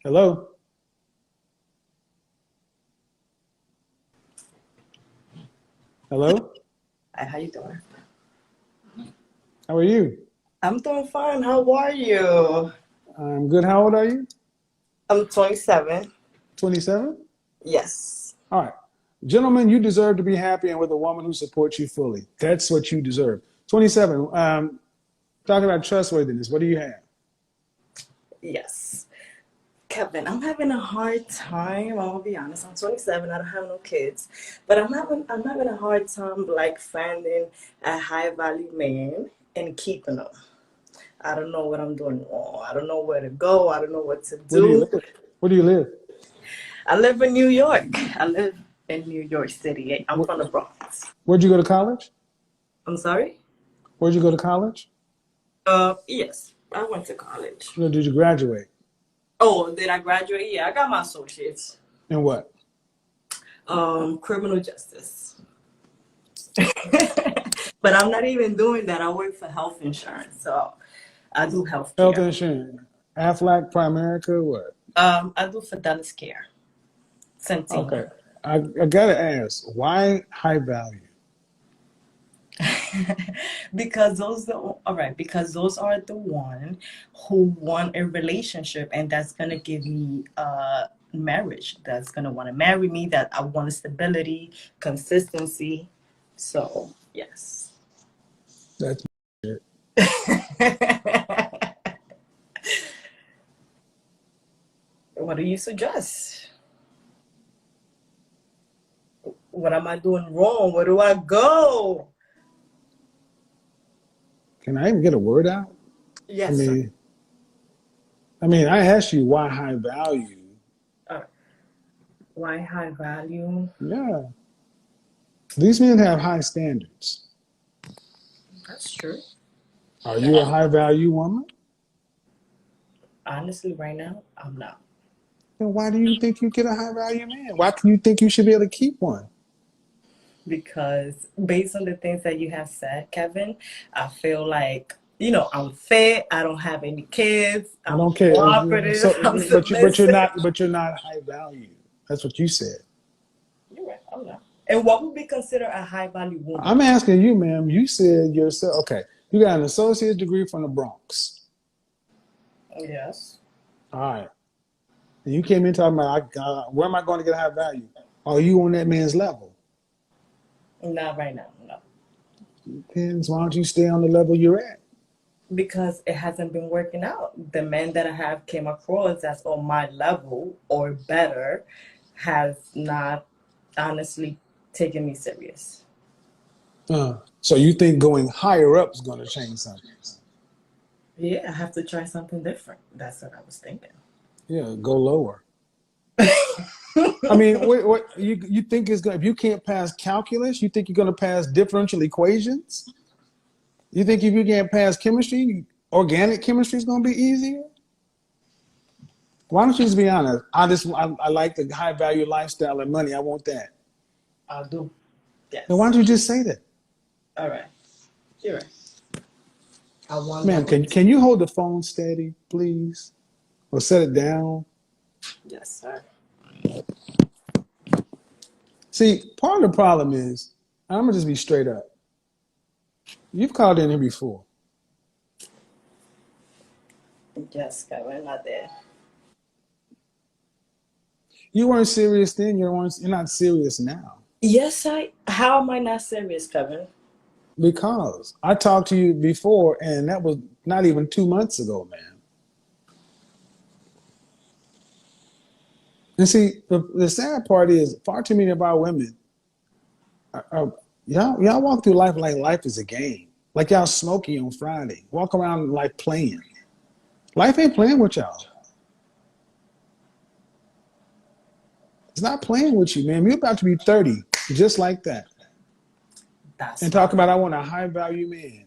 Hello? Hello? Hi, how you doing? How are you? I'm doing fine. How are you? I'm good. How old are you? I'm 27. 27? Yes. All right. Gentlemen, you deserve to be happy and with a woman who supports you fully. That's what you deserve. 27. Talking about trustworthiness, what do you have? Yes. Kevin, I'm having a hard time. I'm gonna be honest. I'm 27. I don't have no kids, but I'm having a hard time like finding a high value man and keeping him. I don't know what I'm doing wrong. I don't know where to go. I don't know what to Where do you do. live? Where do you live? I live in New York. I live in New York City. I'm Where, from the Bronx. where'd you go to college? I'm sorry. Where'd you go to college? Yes, I went to college. Or did you graduate? Oh, did I graduate? Yeah, I got my associates. In what? Criminal justice. But I'm not even doing that. I work for health insurance, so I do Health healthcare. insurance. Aflac, Primerica, what? I do for Dallas Care, Okay. Centene. I gotta ask, why high value? Because because those are the one who want a relationship, and that's gonna give me marriage. That's gonna want to marry me. That I want stability, consistency. So yes. That's it. What do you suggest? What am I doing wrong? Where do I go? Can I even get a word out? I Yes, sir. mean, I asked you why high value. Uh, why high value? Yeah. These men have high standards. That's true. Are you a high value woman? Honestly, right now, I'm not. Then why do you think you get a high value man? Why can you think you should be able to keep one? Because based on the things that you have said, Kevin, I feel like, I'm fit, I don't have any kids, I I'm don't care. cooperative, I'm But you're submissive. not high value. That's what you said. You're right, I'm not. And what would be considered a high value woman? I'm asking you, ma'am. You said yourself. Okay, you got an associate degree from the Bronx. Yes. All right, and you came in talking about where am I going to get high value? Are you on that man's level? Not right now, no. Depends. Why don't you stay on the level you're at? Because it hasn't been working out. The men that I have came across that's on my level or better has not honestly taken me serious. So you think going higher up is going to change something? Yeah, I have to try something different. That's what I was thinking. Yeah, go lower. What you think is going? If you can't pass calculus, you think you're going to pass differential equations? You think if you can't pass chemistry, organic chemistry is going to be easier? Why don't you just be honest? I like the high value lifestyle and money. I want that. I'll do. Then why Yes. don't you just say that, All right. You're right. I want ma'am? that. Can you hold the phone steady, please, or set it down? Yes, sir. See, part of the problem is I'm gonna just be straight up. You've called in here before. Yes, Kevin, not there. You weren't serious then. You're not serious now. Yes, I. How am I not serious, Kevin? Because I talked to you before, and that was not even 2 months ago, man. And see, the sad part is far too many of our women y'all walk through life like life is a game. Like y'all smoky on Friday. Walk around like playing. Life ain't playing with y'all. It's not playing with you, man. You're about to be 30, just like that. That's And my. talk about I want a high value man.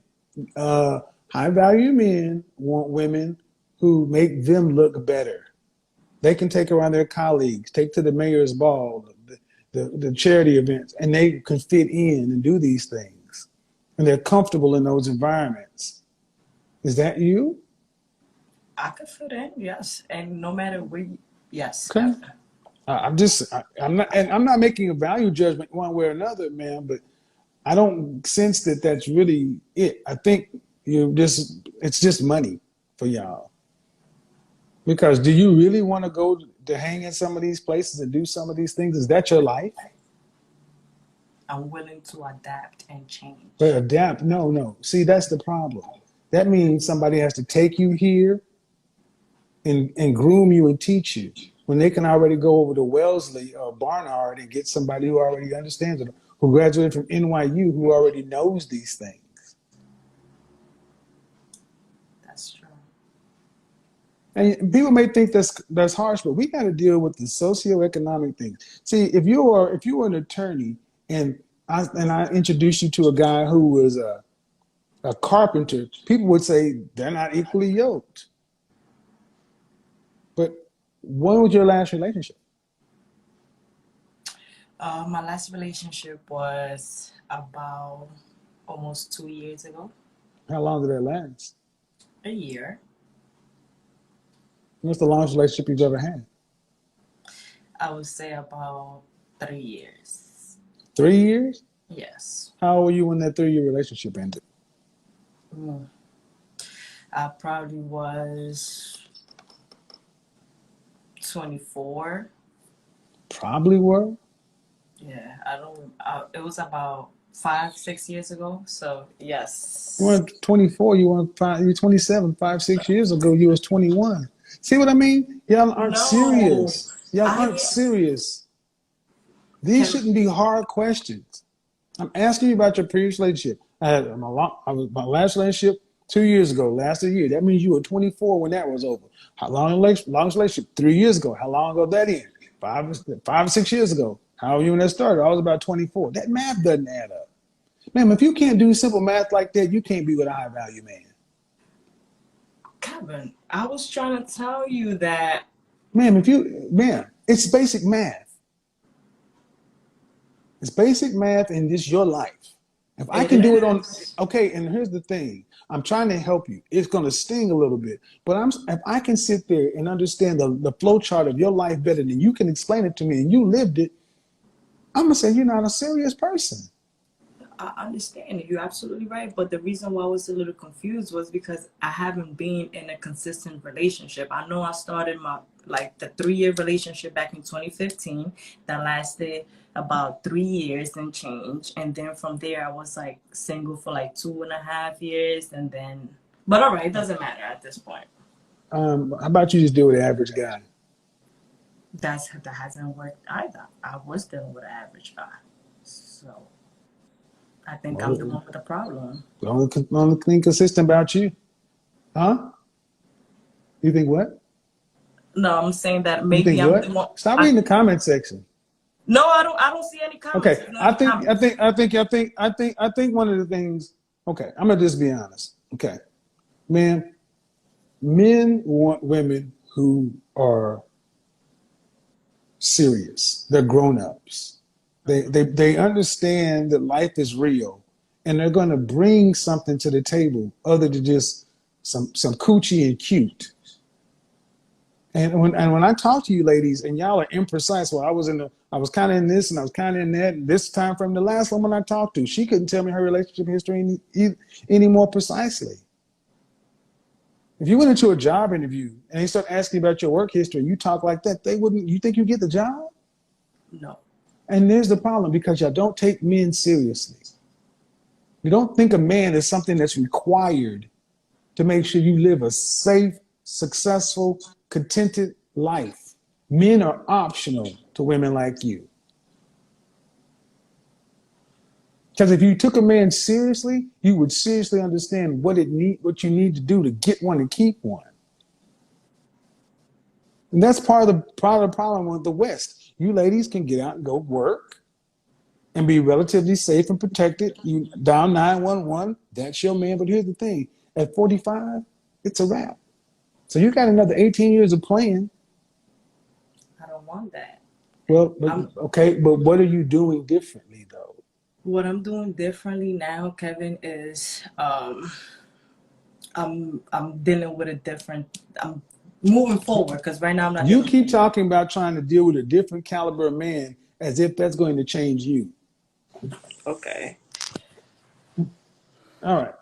High value men want women who make them look better. They can take around their colleagues, take to the mayor's ball, the charity events, and they can fit in and do these things. And they're comfortable in those environments. Is that you? I could fit in, yes. And no matter Yes, Okay. Kevin. I'm not making a value judgment one way or another, man, but I don't sense that that's really it. I think it's just money for y'all. Because do you really want to go to hang in some of these places and do some of these things? Is that your life? I'm willing to adapt and But change. adapt, no, no. See, that's the problem. That means somebody has to take you here and groom you and teach you when they can already go over to Wellesley or Barnard and get somebody who already understands it, who graduated from NYU, who already knows these things. That's true. And people may think that's harsh, but we got to deal with the socioeconomic things. See, if you are an attorney and I introduce you to a guy who was a carpenter, people would say they're not equally yoked. But when was your last relationship? My last relationship was about almost 2 years ago. How long did that last? A year. What's the longest relationship you've ever had? I would say about 3 years. 3 years? Yes. How old were you when that 3 year relationship ended? Mm. I probably was 24. Probably were. Yeah, I don't. It was about 5, 6 years ago. So You yes. weren't 24, you were 27, 5, 6 years ago, you was 21. See what I mean? Y'all aren't No, serious. Y'all aren't I serious. These can. shouldn't be hard questions. I'm asking you about your previous relationship. My last relationship 2 years ago, lasted a year. That means you were 24 when that was over. How longest relationship? 3 years ago. How long ago that ended? 5 or 6 years ago. How old were you when that started? I was about 24. That math doesn't add up. Man, if you can't do simple math like that, you can't be with a high value man. Kevin, I was trying to tell you that. Man, it's basic math. It's basic math and it's your life. If I It can do it on, is. okay, and here's the thing. I'm trying to help you. It's going to sting a little bit, but if I can sit there and understand the flow chart of your life better than you can explain it to me and you lived it, I'm going to say you're not a serious person. I understand. You're absolutely right. But the reason why I was a little confused was because I haven't been in a consistent relationship. I know I started my like the 3 year relationship back in 2015 that lasted about 3 years and change. And then from there I was like single for like 2.5 years and then but all right, it doesn't matter at this point. How about you just deal with the average guy? That hasn't worked either. I was dealing with an average guy. So I think I'm the Well, one with the problem. the only thing consistent about you, huh? You think what? No, I'm saying that You maybe think I'm the what? one. Stop reading the comment section. No, I don't. I don't see any comments. Okay, There's no any comments. I think one of the things. Okay, I'm gonna just be honest. Okay, man, men want women who are serious. They're grown ups. They understand that life is real, and they're gonna bring something to the table other than just some coochie and cute. And when I talk to you ladies and y'all are imprecise, well, I was kind of in this and I was kind of in that. And this time from the last woman I talked to, she couldn't tell me her relationship history any more precisely. If you went into a job interview and they start asking about your work history, you talk like that, they wouldn't. You think you get the job? No, And there's the problem because y'all don't take men seriously. You don't think a man is something that's required to make sure you live a safe, successful, contented life. Men are optional to women like you. Because if you took a man seriously, you would seriously understand what you need to do to get one and keep one. And that's part of the problem with the West. You ladies can get out and go work and be relatively safe and protected. You down 911, that's your man. But here's the thing: at 45, it's a wrap. So you got another 18 years of playing. I don't want that. Well, but I'm okay, but what are you doing differently though? what I'm doing differently now, Kevin, is I'm dealing with a different. I'm moving forward, because right now I'm not You dealing with keep anyone. talking about trying to deal with a different caliber of man as if that's going to change you. Okay. All right.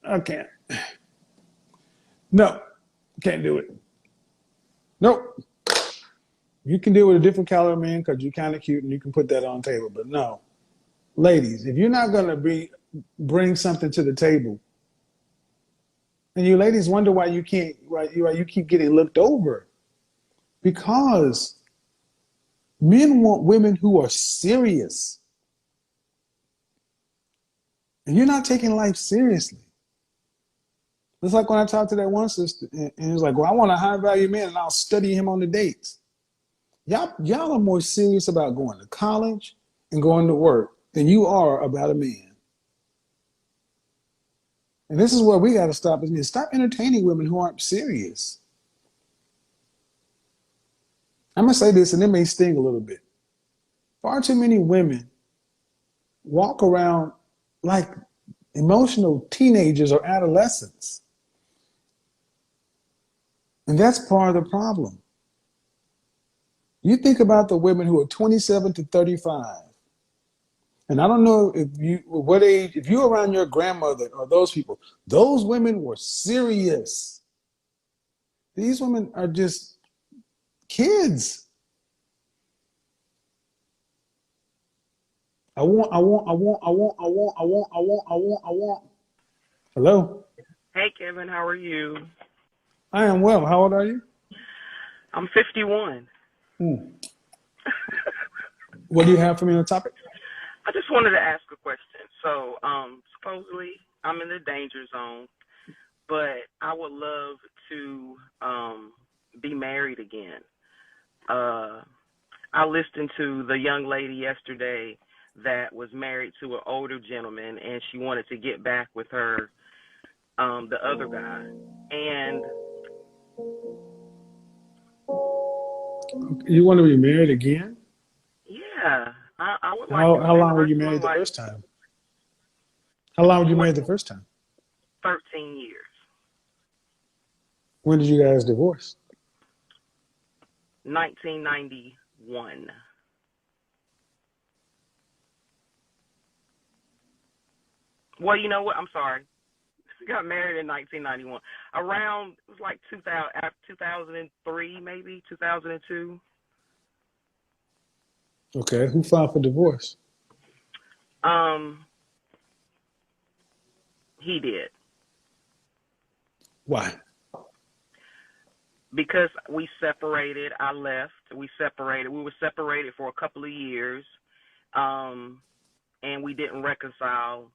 I can't. No, can't do it. Nope. You can deal with a different caliber man because you're kind of cute and you can put that on the table. But no, ladies, if you're not going to bring something to the table, and you ladies wonder why you can't, why you keep getting looked over, because men want women who are serious, and you're not taking life seriously. It's like when I talked to that one sister, and it was like, "Well, I want a high value man, and I'll study him on the dates." Y'all are more serious about going to college and going to work than you are about a man. And this is where we got to stop. Is stop entertaining women who aren't serious. I'm gonna say this, and it may sting a little bit. Far too many women walk around like emotional teenagers or adolescents, and that's part of the problem. You think about the women who are 27 to 35. And I don't know if you what age, if you're around your grandmother or those people, those women were serious. These women are just kids. I want, I want, I want, I want, I want, I want, I want, I want, I want. Hello? Hey, Kevin, how are you? I am well. How old are you? I'm 51. Hmm. What do you have for me on the topic? I just wanted to ask a question. So, supposedly I'm in the danger zone, but I would love to be married again. Uh, I listened to the young lady yesterday that was married to an older gentleman, and she wanted to get back with the other guy. And You want to be married again? yeah, I would like to How spend the long were rest you of my married the life. first time? How long were you What, married the first time? 13 years. When did you guys divorce? 1991. Well, you know what? I'm sorry. Got married in 1991. Around, it was like 2003, maybe 2002. Okay. Who filed for divorce? Um, he did, Why? because we separated. I left. We separated. We were separated for a couple of years, and we didn't reconcile.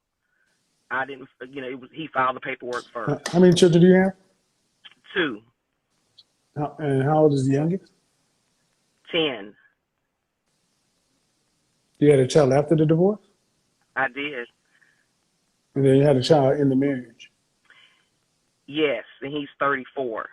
I didn't, he filed the paperwork first. How many children do you have? Two, And how old is the youngest? 10. You had a child after the divorce? I did. And then you had a child in the marriage. Yes, and he's 34.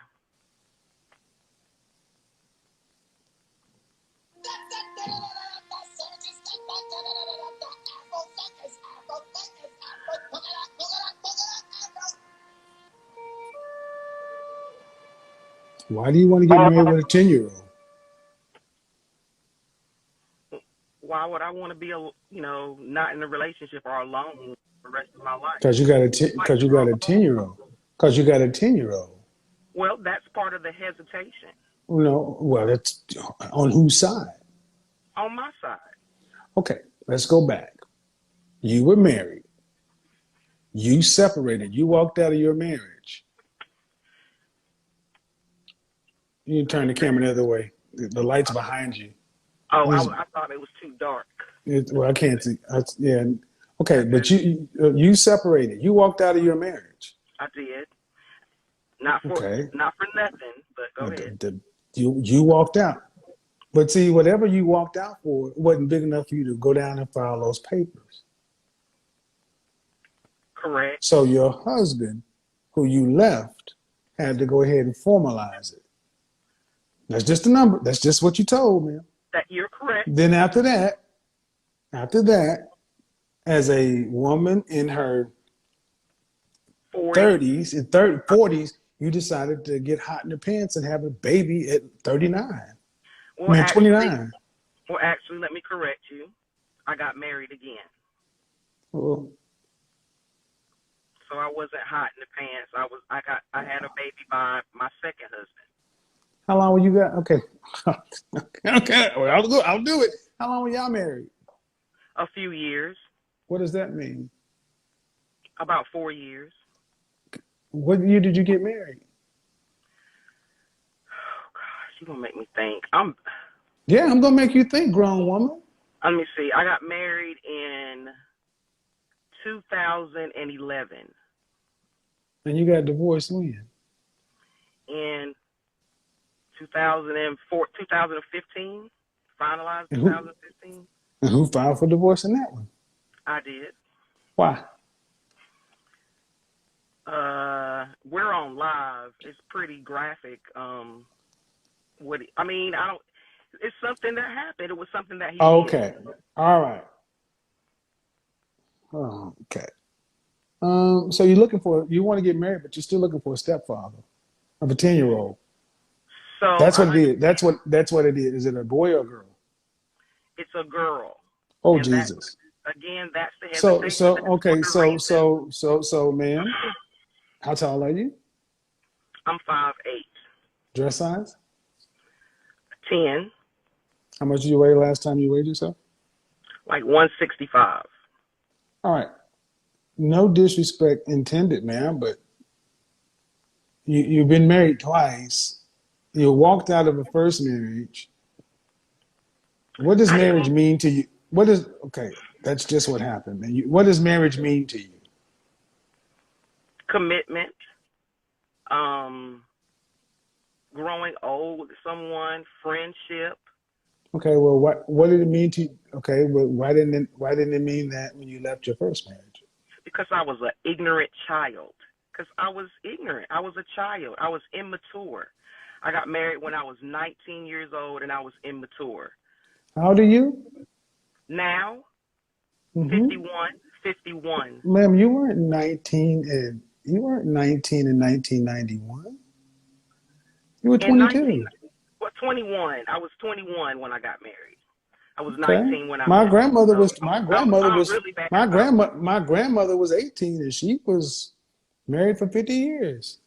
Why do you want to get married with a 10-year-old? Why would I want to be, not in a relationship or alone the rest of my life? Because you got a Like because to you grow got a old. 10-year-old. Because you got a 10-year-old. Well, that's part of the hesitation Well, that's on whose side? on my side. Okay, let's go back. You were married. You separated. You walked out of your marriage. You turn the camera the other way. The light's behind you. Oh, It's, I thought it was too dark. well, I can't see. Yeah. Okay, That, but that you separated. You walked out of your marriage. I did. Not for Okay. not for nothing, but go Uh, ahead. you walked out. But see, whatever you walked out for wasn't big enough for you to go down and file those papers. Correct. So your husband, who you left, had to go ahead and formalize it. That's just a number. That's just what you told me. That you're correct. Then after that, as a woman in her 40. 30s and 40s, you decided to get hot in the pants and have a baby at 39. I Well, mean, actually, 29. let me correct you. I got married again, Well, so I wasn't hot in the pants. I had a baby by my second husband. how long were you got? Okay. Okay. Well, I'll do it. How long were y'all married? A few years, What does that mean? about 4 years. What year did you get married? Oh gosh, you gonna make me think. Yeah, I'm gonna make you think, grown woman. Let me see. I got married in 2011. And you got divorced when? In 2004, 2015, finalized And who 2015. and who filed for divorce in that one? I did. Why? We're on live. It's pretty graphic. I mean, I don't. It's something that happened. It was something that he did. Okay. All right. Oh, okay. So you want to get married, but you're still looking for a stepfather of a 10-year-old. So That's what I it is. understand That's what it is. Is it a boy or a girl? it's a girl, Oh and that Jesus. again, that's the So hesitation. so That's one okay, of the reasons. ma'am, how tall are you? I'm 5'8", Dress size? 10, How much did you weigh last time you weighed yourself? like 165. All right. No disrespect intended, ma'am, but you've been married twice. You walked out of a first marriage. What does I marriage didn't mean to you? Okay, that's just what happened, man. What does marriage mean to you? commitment. Um, growing old with someone, friendship. Okay, well, what did it mean to you? Okay, well, why didn't it mean that when you left your first marriage? Because I was an ignorant child. Because I was ignorant. I was a child. I was immature. I got married when I was 19 years old and I was immature. How old are you? Now, Mm-hmm. 51, 51. Ma'am, you weren't 19 in 1991. You were And 19, 22. well, 21. I was 21 when I got married. I was Okay. 19 when I My met him. grandmother So was my grandmother I'm was really back in college. my grandmother was 18 and she was married for 50 years.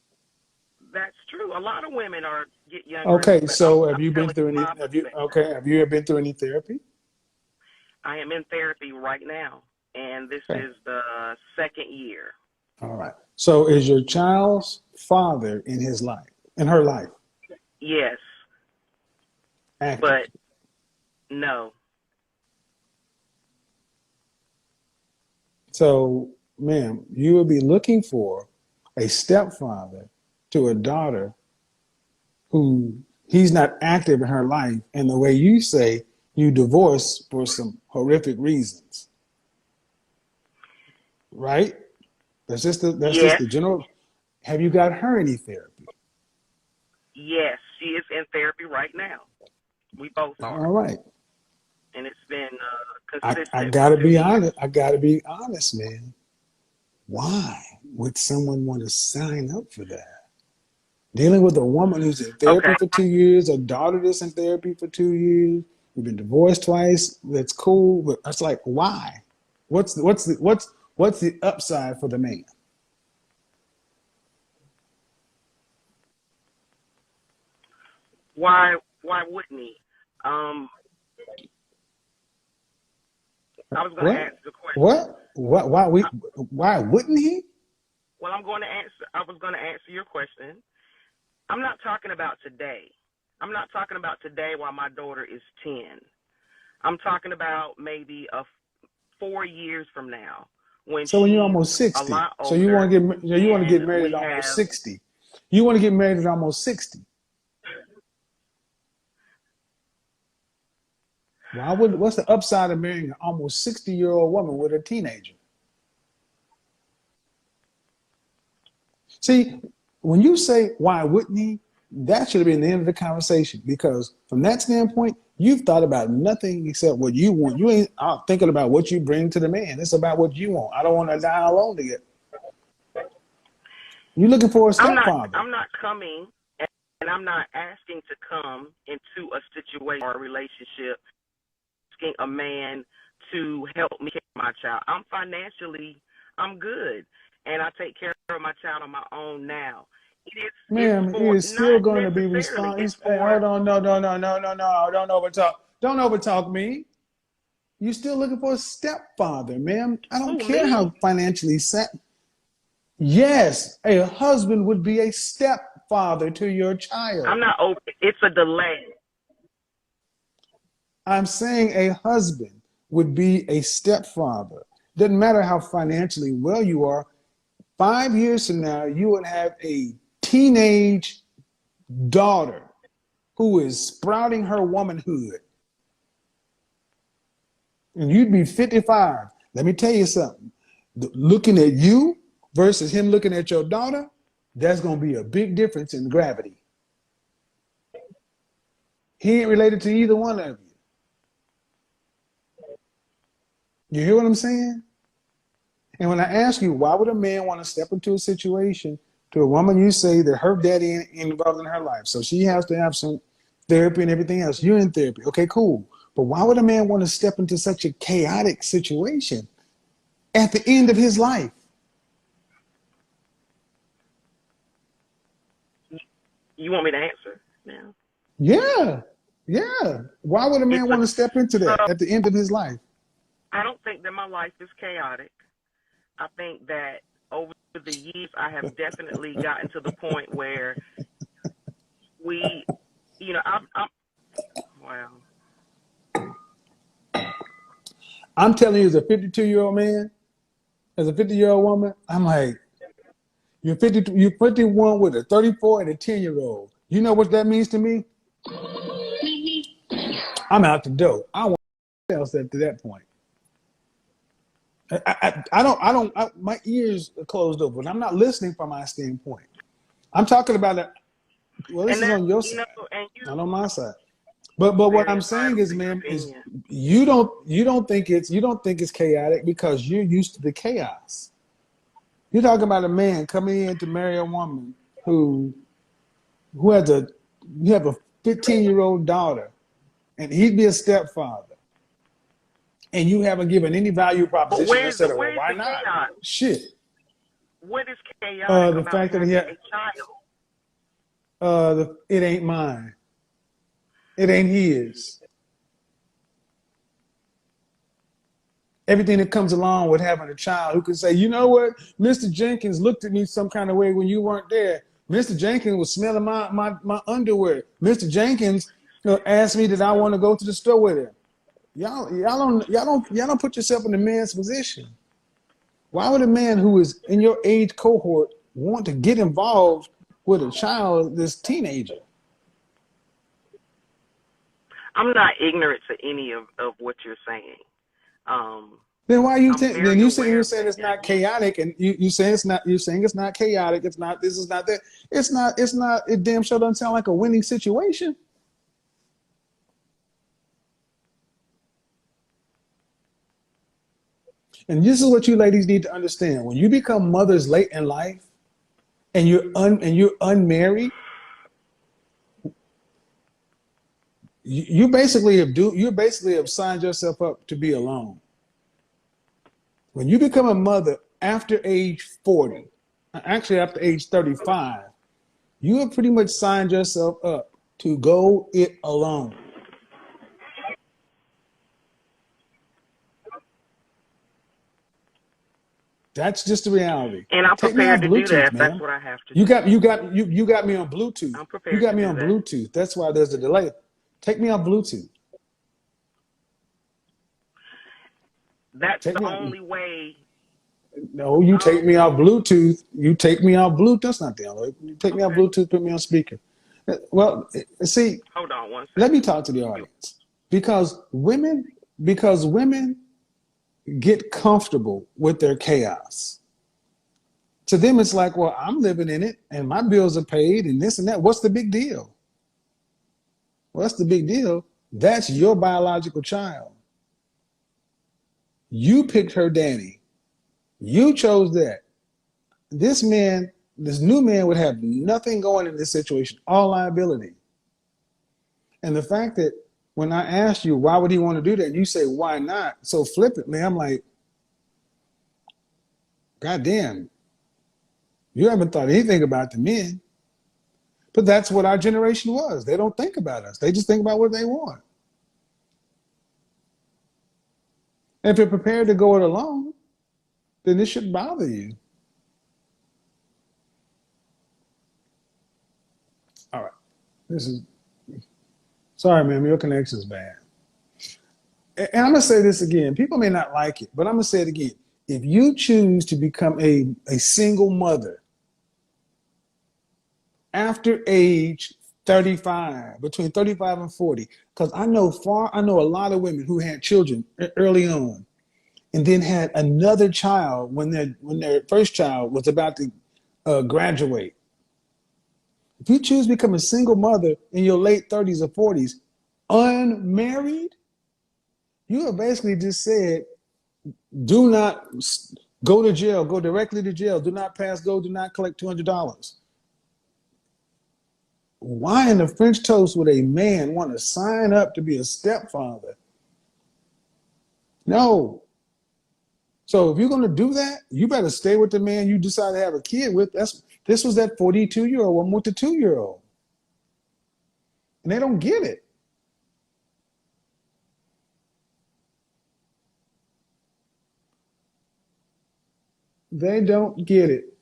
That's true. A lot of women get younger, Okay, but I'm so have you been telling you through any my have you perspective. okay, have you ever been through any therapy? I am in therapy right now, and this Okay. is the second year. All right. So is your child's father in her life, Yes, active? but no. So, ma'am, you will be looking for a stepfather to a daughter who he's not active in her life, and the way you say you divorced for some horrific reasons, right? That's just Yes, the general. Have you got her any therapy? yes, she is in therapy right now. We both are, All right. and it's been I consistent for gotta two be years. honest. I gotta be honest, man. Why would someone want to sign up for that? Dealing with a woman who's in therapy Okay, for 2 years, a daughter that's in therapy for 2 years, you've been divorced twice. That's cool, but it's like, why? What's the upside for the man? why wouldn't he? Um, I was going to What? ask the question. What? Why wouldn't he? Well, I'm going to answer. I was going to answer your question. I'm not talking about today. I'm not talking about today while my daughter is 10. I'm talking about maybe 4 years from now when So when you're she's almost a 60, lot so you want older to get so you want to and get married we at almost have 60. You want to get married at almost 60. What's the upside of marrying an almost 60-year-old woman with a teenager? See, when you say why wouldn't he, that should have been the end of the conversation because from that standpoint, you've thought about nothing except what you want. You ain't out thinking about what you bring to the man. It's about what you want. I don't want to die alone together. You're looking for a I'm not. stepfather. I'm not coming, and I'm not asking to come into a situation or a relationship asking a man to help me care for my child. I'm good, and I take care of my child on my own now. It's Ma'am, he for is still not going to be necessarily. It's responsible. Hey, for hold on, no, no, no, no, no, no. Don't overtalk. Don't overtalk me. You still looking for a stepfather, ma'am. I don't who care how me. financially set. Yes, a husband would be a stepfather to your I'm child. not over. It's a delay. I'm saying a husband would be a stepfather. Doesn't matter how financially well you are. 5 years from now, you would have a teenage daughter who is sprouting her womanhood, and you'd be 55. Let me tell you something. Looking at you versus him looking at your daughter, that's going to be a big difference in gravity. He ain't related to either one of you. You hear what I'm saying? And when I ask you, why would a man want to step into a situation to a woman you say that her daddy ain't involved in her life, so she has to have some therapy and everything else? You're in therapy. Okay, cool. But why would a man want to step into such a chaotic situation at the end of his life? You want me to answer now? Yeah, yeah. Why would a It's man a want to step into so. that at the end of his life? I don't think that my life is chaotic. I think that over the years, I have definitely gotten to the point where we, I'm wow. I'm telling you, as a 52-year-old man, as a 50-year-old woman, I'm like, you're 51 with a 34 and a 10-year-old. You know what that means to me? I'm out the door. I want else at that point. My ears are closed open. I'm not listening from my standpoint. I'm talking about it. Well, this And is that's on your side, and not you on my side. But what very I'm saying entitled is, to your ma'am, is opinion. you don't think it's chaotic because you're used to the chaos. You're talking about a man coming in to marry a woman who who has a you have a 15-year-old daughter, and he'd be a stepfather, and you haven't given any value But proposition and said, well, where's why the not? chaos? Shit. What is chaotic The about fact that having a child? it ain't mine. It ain't his. Everything that comes along with having a child who can say, you know what, Mr. Jenkins looked at me some kind of way when you weren't there. Mr. Jenkins was smelling my underwear. Mr. Jenkins asked me that I want to go to the store with him. Y'all don't put yourself in the man's position. Why would a man who is in your age cohort want to get involved with a child, this teenager? I'm not ignorant to any of what you're saying. Then why you I'm think? Then very you saying aware you're of saying that. it's And not again, chaotic, and you saying it's not. You're saying it's not chaotic. It's not. This is not that. It's not. It's not. It damn sure doesn't sound like a winning situation. And this is what you ladies need to understand: when you become mothers late in life, and you're unmarried, you basically have signed yourself up to be alone. When you become a mother after age 40, actually after age 35, you have pretty much signed yourself up to go it alone. That's just the reality. and I'm Take me prepared off to do that Bluetooth, if that's ma'am. what I have to You do. got you got me on Bluetooth. I'm You prepared got to me do on that. Bluetooth. That's why there's a delay. Take me off Bluetooth. That's Take the me off. only way. No, you take me off Bluetooth. You take me off Bluetooth. That's not the only way. You take me off Okay. Bluetooth. Put me on speaker. Well, see, Hold on one let me second. talk to the audience because women get comfortable with their chaos. To them, it's like, well, I'm living in it and my bills are paid and this and that. What's the big deal? What's the big deal? That's your biological child. You picked her daddy. You chose that. This man this new man would have nothing going in this situation, all liability. And the fact that when I asked you, why would he want to do that? You say, why not? So flippantly, I'm like, God damn, you haven't thought anything about the men. But that's what our generation was. They don't think about us. They just think about what they want. And if you're prepared to go it alone, then this shouldn't bother you. All right. This is, sorry, man, your connection's bad. And I'm going to say this again. People may not like it, but I'm going to say it again. If you choose to become a single mother after age 35, between 35 and 40, because I know a lot of women who had children early on and then had another child when their first child was about to graduate. If you choose to become a single mother in your late 30s or 40s, unmarried, you have basically just said, do not go to jail, go directly to jail, do not pass go, do not collect $200. Why in the French toast would a man want to sign up to be a stepfather? No. So if you're going to do that, you better stay with the man you decide to have a kid with. This was that 42-year-old one with the 2-year-old. And they don't get it. They don't get it.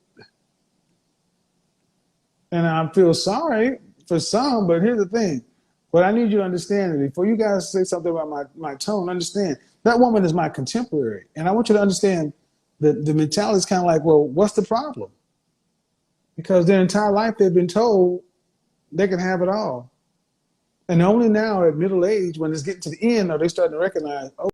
And I feel sorry for some, but here's the thing. What I need you to understand is before you guys say something about my tone, understand that woman is my contemporary. And I want you to understand that the mentality is kind of like, well, what's the problem? Because their entire life they've been told they can have it all. And only now at middle age, when it's getting to the end, are they starting to recognize, oh,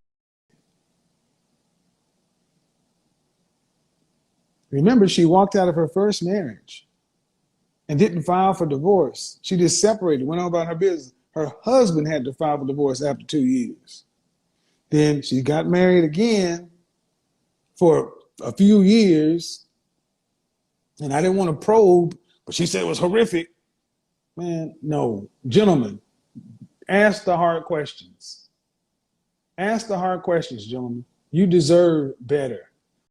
remember, she walked out of her first marriage and didn't file for divorce. She just separated, went on about her business. Her husband had to file for divorce after 2 years. Then she got married again for a few years. And I didn't want to probe, but she said it was horrific. Man, no. Gentlemen, ask the hard questions. Ask the hard questions, gentlemen. You deserve better.